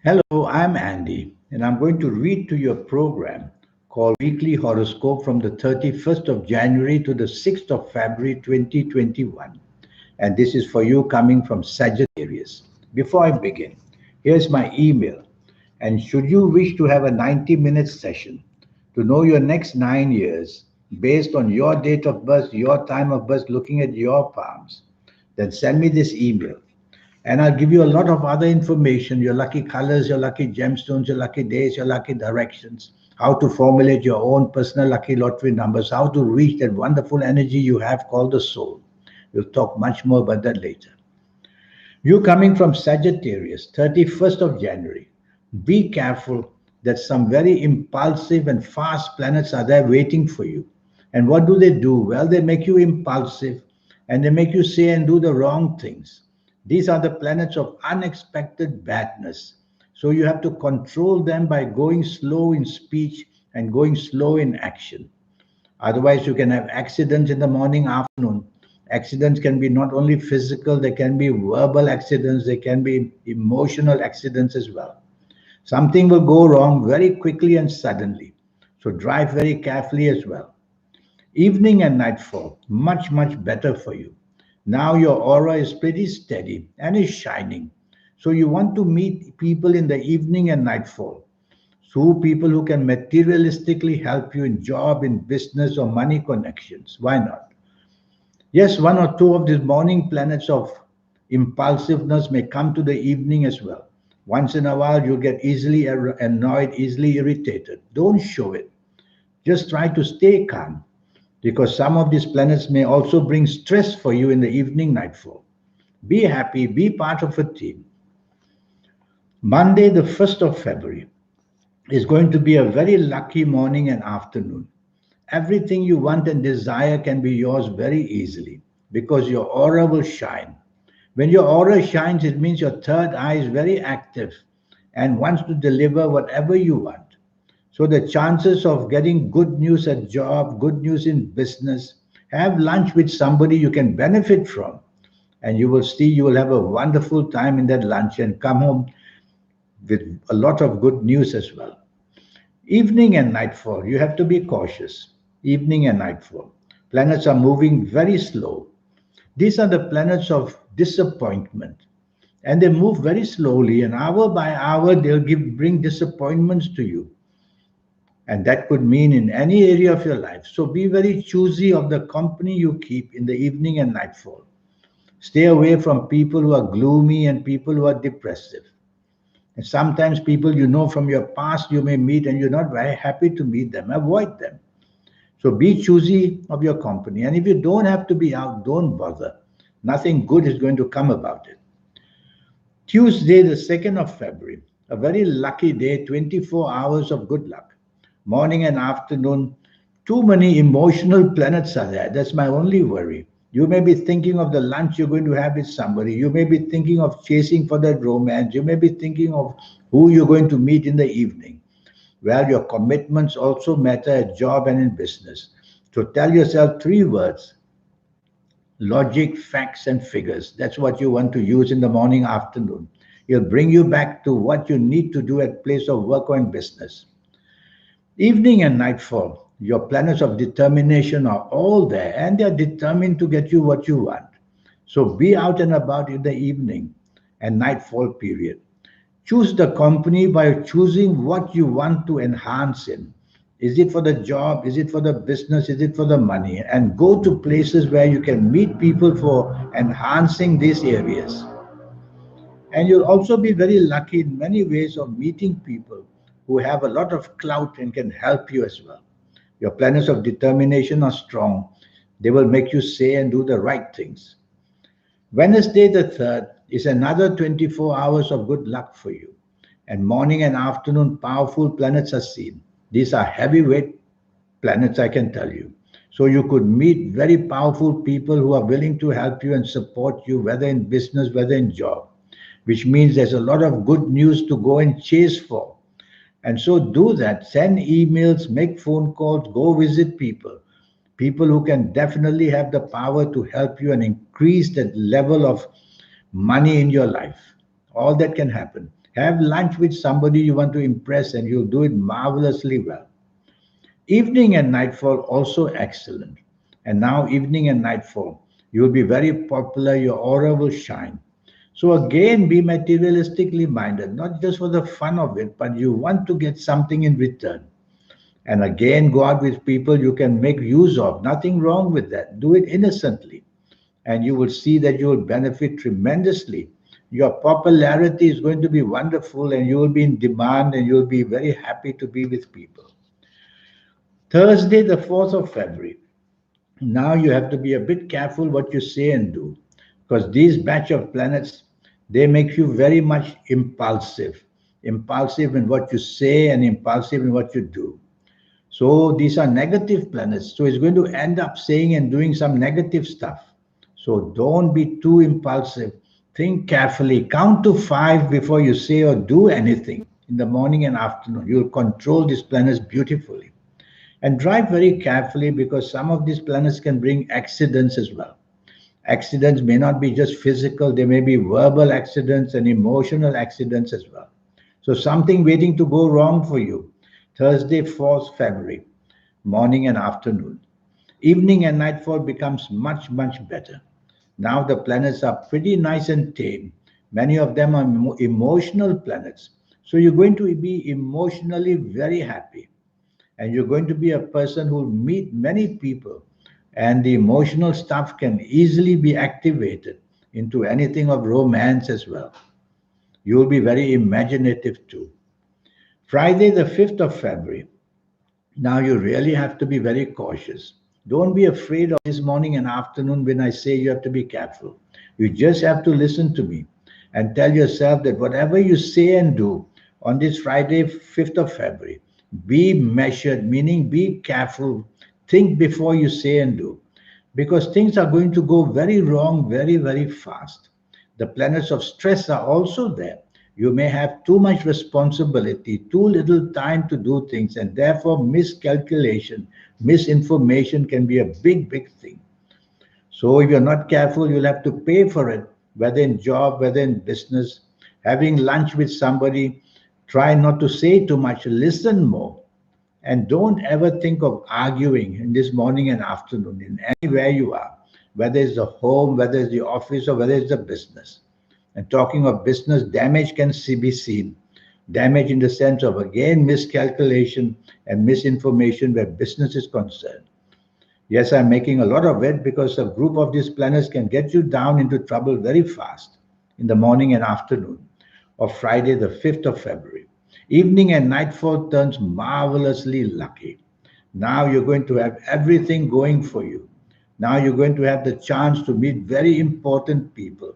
Hello, I'm Andy, and I'm going to read to your program called Weekly Horoscope from the 31st of January to the 6th of February 2021. And this is for you coming from Sagittarius. Before I begin, here's my email. And should you wish to have a 90-minute session to know your next 9 years based on your date of birth, your time of birth, looking at your palms, then send me this email and I'll give you a lot of other information, your lucky colors, your lucky gemstones, your lucky days, your lucky directions, how to formulate your own personal lucky lottery numbers, how to reach that wonderful energy you have called the soul. We'll talk much more about that later. You coming from Sagittarius, 31st of January, be careful that some very impulsive and fast planets are there waiting for you. And what do? Well, they make you impulsive and they make you say and do the wrong things. These are the planets of unexpected badness. So you have to control them by going slow in speech and going slow in action. Otherwise, you can have accidents in the morning, afternoon. Accidents can be not only physical, they can be verbal accidents, they can be emotional accidents as well. Something will go wrong very quickly and suddenly. So drive very carefully as well. Evening and nightfall, much, much better for you. Now your aura is pretty steady and is shining. So you want to meet people in the evening and nightfall. So people who can materialistically help you in job, in business, or money connections. Why not? Yes, one or two of these morning planets of impulsiveness may come to the evening as well. Once in a while, you get easily annoyed, easily irritated. Don't show it. Just try to stay calm because some of these planets may also bring stress for you in the evening nightfall. Be happy, be part of a team. Monday, the 1st of February, is going to be a very lucky morning and afternoon. Everything you want and desire can be yours very easily because your aura will shine. When your aura shines, it means your third eye is very active and wants to deliver whatever you want. So the chances of getting good news at job, good news in business, have lunch with somebody you can benefit from, and you will see you will have a wonderful time in that lunch and come home with a lot of good news as well. Evening and nightfall, you have to be cautious. Evening and nightfall. Planets are moving very slow. These are the planets of disappointment. And they move very slowly, and hour by hour, bring disappointments to you. And that could mean in any area of your life. So be very choosy of the company you keep in the evening and nightfall. Stay away from people who are gloomy and people who are depressive. And sometimes people you know from your past you may meet and you're not very happy to meet them. Avoid them. So be choosy of your company. And if you don't have to be out, don't bother. Nothing good is going to come about it. Tuesday, the 2nd of February, a very lucky day, 24 hours of good luck. Morning and afternoon, too many emotional planets are there. That's my only worry. You may be thinking of the lunch you're going to have with somebody. You may be thinking of chasing for that romance. You may be thinking of who you're going to meet in the evening. Well, your commitments also matter at job and in business. So tell yourself three words: logic, facts, and figures. That's what you want to use in the morning, afternoon. It'll bring you back to what you need to do at place of work or in business. Evening and nightfall, your planets of determination are all there and they're determined to get you what you want. So be out and about in the evening and nightfall period. Choose the company by choosing what you want to enhance in. Is it for the job? Is it for the business? Is it for the money? And go to places where you can meet people for enhancing these areas. And you'll also be very lucky in many ways of meeting people who have a lot of clout and can help you as well. Your planets of determination are strong. They will make you say and do the right things. Wednesday, the 3rd, is another 24 hours of good luck for you. And morning and afternoon, powerful planets are seen. These are heavyweight planets, I can tell you. So you could meet very powerful people who are willing to help you and support you, whether in business, whether in job, which means there's a lot of good news to go and chase for. And so do that. Send emails, make phone calls, go visit people. People who can definitely have the power to help you and increase the level of money in your life. All that can happen. Have lunch with somebody you want to impress and you'll do it marvelously well. Evening and nightfall also excellent. And now evening and nightfall, you'll be very popular, your aura will shine. So again, be materialistically minded, not just for the fun of it, but you want to get something in return. And again, go out with people you can make use of. Nothing wrong with that. Do it innocently. And you will see that you will benefit tremendously. Your popularity is going to be wonderful and you will be in demand and you will be very happy to be with people. Thursday, the 4th of February. Now you have to be a bit careful what you say and do because these batch of planets, they make you very much impulsive in what you say and impulsive in what you do. So these are negative planets. So it's going to end up saying and doing some negative stuff. So don't be too impulsive. Think carefully. Count to 5 before you say or do anything in the morning and afternoon. You'll control these planets beautifully. And drive very carefully because some of these planets can bring accidents as well. Accidents may not be just physical, they may be verbal accidents and emotional accidents as well. So something waiting to go wrong for you. Thursday, 4th February, morning and afternoon. Evening and nightfall becomes much, much better. Now the planets are pretty nice and tame. Many of them are emotional planets. So you're going to be emotionally very happy. And you're going to be a person who will meet many people. And the emotional stuff can easily be activated into anything of romance as well. You will be very imaginative too. Friday, the 5th of February. Now you really have to be very cautious. Don't be afraid of this morning and afternoon when I say you have to be careful. You just have to listen to me and tell yourself that whatever you say and do on this Friday, 5th of February, be measured, meaning be careful. Think before you say and do. Because things are going to go very wrong very, very fast. The planets of stress are also there. You may have too much responsibility, too little time to do things, and therefore miscalculation, misinformation can be a big, big thing. So if you're not careful, you'll have to pay for it, whether in job, whether in business. Having lunch with somebody, try not to say too much, listen more. And don't ever think of arguing in this morning and afternoon, in anywhere you are, whether it's the home, whether it's the office, or whether it's the business. And talking of business, damage can be seen. Damage in the sense of, again, miscalculation and misinformation where business is concerned. Yes, I'm making a lot of it because a group of these planets can get you down into trouble very fast in the morning and afternoon of Friday, the 5th of February. Evening and nightfall turns marvelously lucky. Now you're going to have everything going for you. Now you're going to have the chance to meet very important people.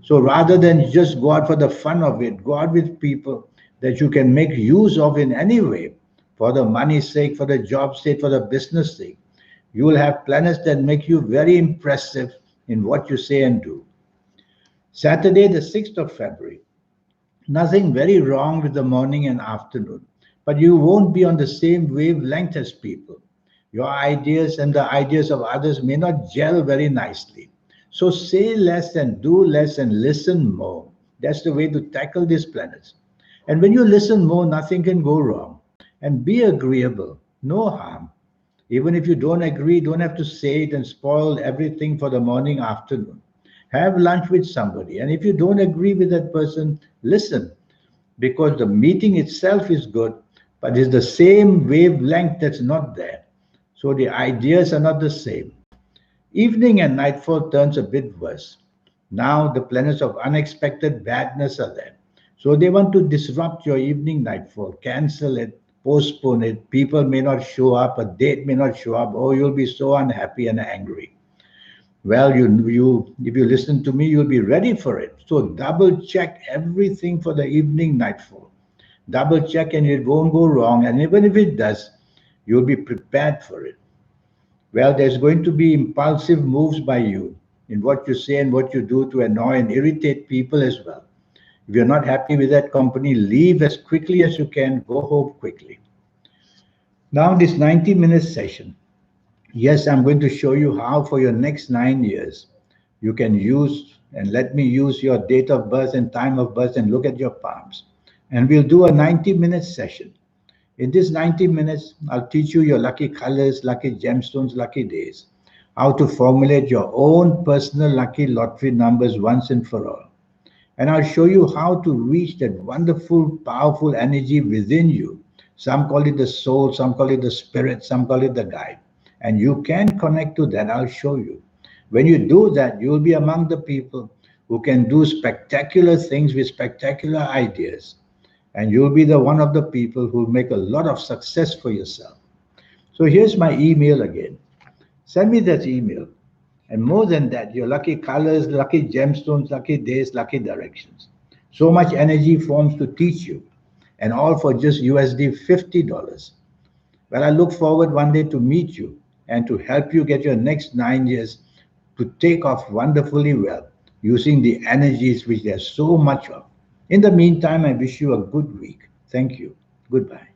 So rather than just go out for the fun of it, go out with people that you can make use of in any way, for the money's sake, for the job's sake, for the business sake. You will have planets that make you very impressive in what you say and do. Saturday, the 6th of February. Nothing very wrong with the morning and afternoon, but you won't be on the same wavelength as people. Your ideas and the ideas of others may not gel very nicely. So say less and do less and listen more. That's the way to tackle these planets. And when you listen more, nothing can go wrong. And be agreeable, no harm. Even if you don't agree, don't have to say it and spoil everything for the morning, afternoon. Have lunch with somebody. And if you don't agree with that person, listen. Because the meeting itself is good, but it's the same wavelength that's not there. So the ideas are not the same. Evening and nightfall turns a bit worse. Now the planets of unexpected badness are there. So they want to disrupt your evening nightfall, cancel it, postpone it. People may not show up, a date may not show up. Oh, you'll be so unhappy and angry. Well, if you listen to me, you'll be ready for it. So double check everything for the evening nightfall. Double check and it won't go wrong. And even if it does, you'll be prepared for it. Well, there's going to be impulsive moves by you in what you say and what you do to annoy and irritate people as well. If you're not happy with that company, leave as quickly as you can, go home quickly. Now, this 90-minute session. Yes, I'm going to show you how for your next 9 years you can use, and let me use your date of birth and time of birth and look at your palms. And we'll do a 90-minute session. In this 90 minutes, I'll teach you your lucky colors, lucky gemstones, lucky days, how to formulate your own personal lucky lottery numbers once and for all. And I'll show you how to reach that wonderful, powerful energy within you. Some call it the soul, some call it the spirit, some call it the guide. And you can connect to that. I'll show you. When you do that, you'll be among the people who can do spectacular things with spectacular ideas. And you'll be the one of the people who make a lot of success for yourself. So here's my email again. Send me that email. And more than that, your lucky colors, lucky gemstones, lucky days, lucky directions. So much energy forms to teach you, and all for just USD $50. Well, I look forward one day to meet you and to help you get your next 9 years to take off wonderfully well using the energies which there's so much of. In the meantime, I wish you a good week. Thank you. Goodbye.